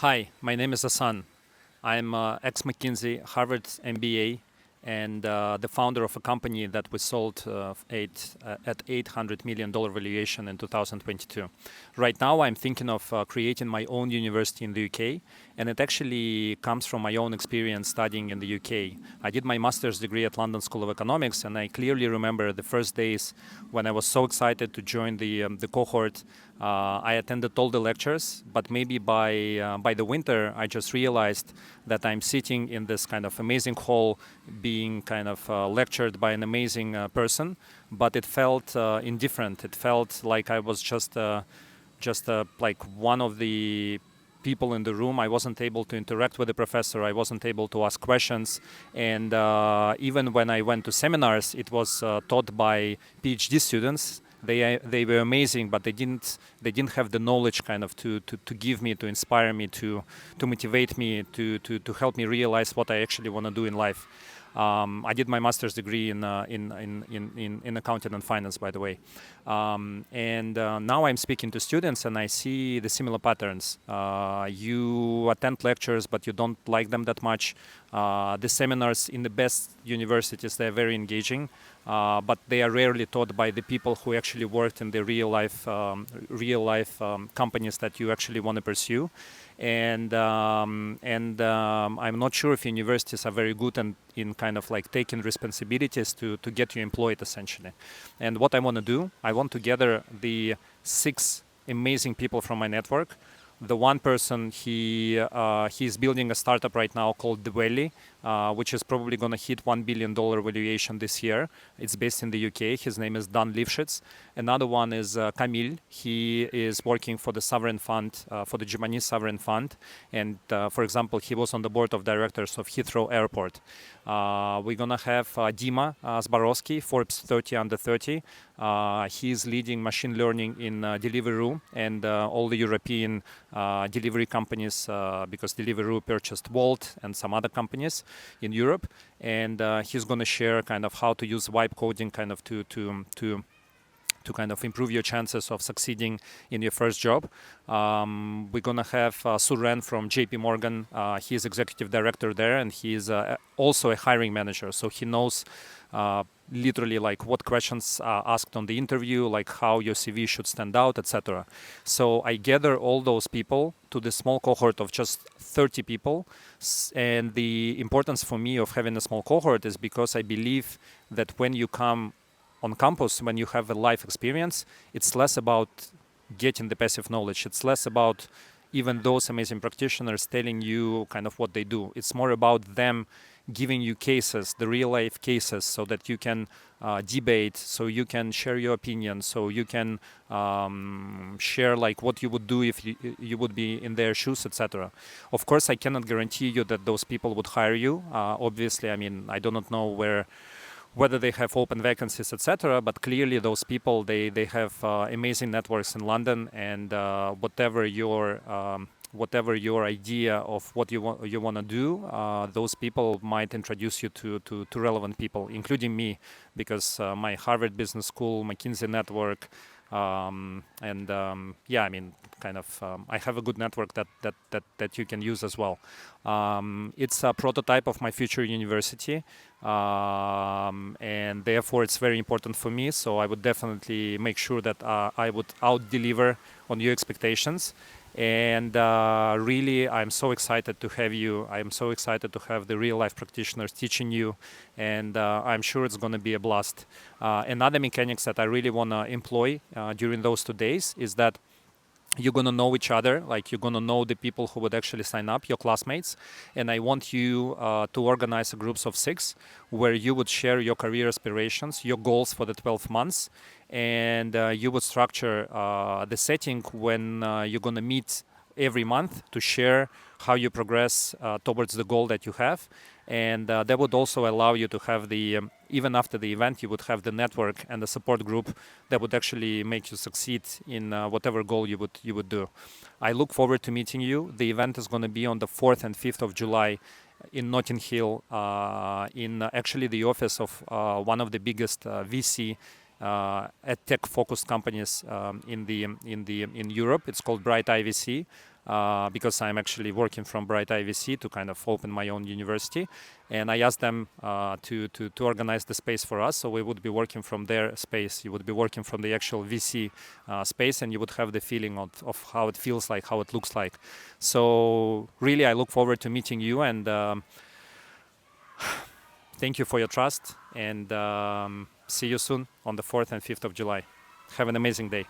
Hi, my name is Hassan. I'm ex-McKinsey, Harvard MBA, and the founder of a company that we sold at $800 million valuation in 2022. Right now, I'm thinking of creating my own university in the UK, and it actually comes from my own experience studying in the UK. I did my master's degree at London School of Economics, and I clearly remember the first days when I was so excited to join the cohort. I attended all the lectures, but maybe by the winter, I just realized that I'm sitting in this kind of amazing hall, being kind of lectured by an amazing person, but it felt indifferent. It felt like I was just like one of the people in the room. I wasn't able to interact with the professor. I wasn't able to ask questions. And even when I went to seminars, it was taught by PhD students. They were amazing, but they didn't have the knowledge kind of to give me, to inspire me, to motivate me, to help me realize what I actually want to do in life. I did my master's degree in accounting and finance, by the way. And now I'm speaking to students and I see the similar patterns. You attend lectures, but you don't like them that much. The seminars in the best universities, they're very engaging, but they are rarely taught by the people who actually worked in the real life companies that you actually want to pursue. And I'm not sure if universities are very good in kind of like taking responsibilities to get you employed essentially. And what I want to do, I want to gather the 6 amazing people from my network. The one person, he's building a startup right now called The Valley, which is probably going to hit $1 billion valuation this year. It's based in the UK. His name is Dan Lifshitz. Another one is Kamil. He is working for the sovereign fund, for the Japanese sovereign fund. And for example, he was on the board of directors of Heathrow Airport. We're going to have Dima Zborowski, Forbes 30 under 30. He's leading machine learning in Deliveroo and all the European delivery companies, because Deliveroo purchased Wolt and some other companies in Europe. And he's going to share kind of how to use vibe coding kind of to kind of improve your chances of succeeding in your first job. We're going to have Suren from JP Morgan. He's executive director there, and he's also a hiring manager. So he knows literally like what questions are asked on the interview, like how your CV should stand out, etc. So I gather all those people to the small cohort of just 30 people. And the importance for me of having a small cohort is because I believe that when you come on campus, when you have a life experience, it's less about getting the passive knowledge. It's less about even those amazing practitioners telling you kind of what they do. It's more about them giving you cases, the real life cases, so that you can debate, so you can share your opinion, so you can share like what you would do if you would be in their shoes, etc. Of course, I cannot guarantee you that those people would hire you. Obviously, I mean, I do not know whether they have open vacancies, etc. But clearly, those people they have amazing networks in London, and whatever your idea of what you want to do, those people might introduce you to relevant people, including me, because my Harvard Business School, McKinsey network, yeah, I mean, kind of, I have a good network that you can use as well. It's a prototype of my future university, and therefore it's very important for me. So I would definitely make sure that I would out-deliver on your expectations. And really, I'm so excited to have you. I'm so excited to have the real-life practitioners teaching you, and I'm sure it's going to be a blast. Another mechanics that I really want to employ during those 2 days is that you're going to know each other, like you're going to know the people who would actually sign up, your classmates. And I want you to organize groups of 6 where you would share your career aspirations, your goals for the 12 months. And you would structure the setting when you're going to meet every month to share how you progress towards the goal that you have. And that would also allow you to have even after the event, you would have the network and the support group that would actually make you succeed in whatever goal you would do. I look forward to meeting you. The event is going to be on the 4th and 5th of July in Notting Hill, in actually the office of one of the biggest VC tech-focused companies in Europe. It's called Bright IVC. because I'm actually working from Bright IVC to kind of open my own university. And I asked them to organize the space for us. So we would be working from their space. You would be working from the actual VC space, and you would have the feeling of how it feels like, how it looks like. So really, I look forward to meeting you, and thank you for your trust. And see you soon on the 4th and 5th of July. Have an amazing day.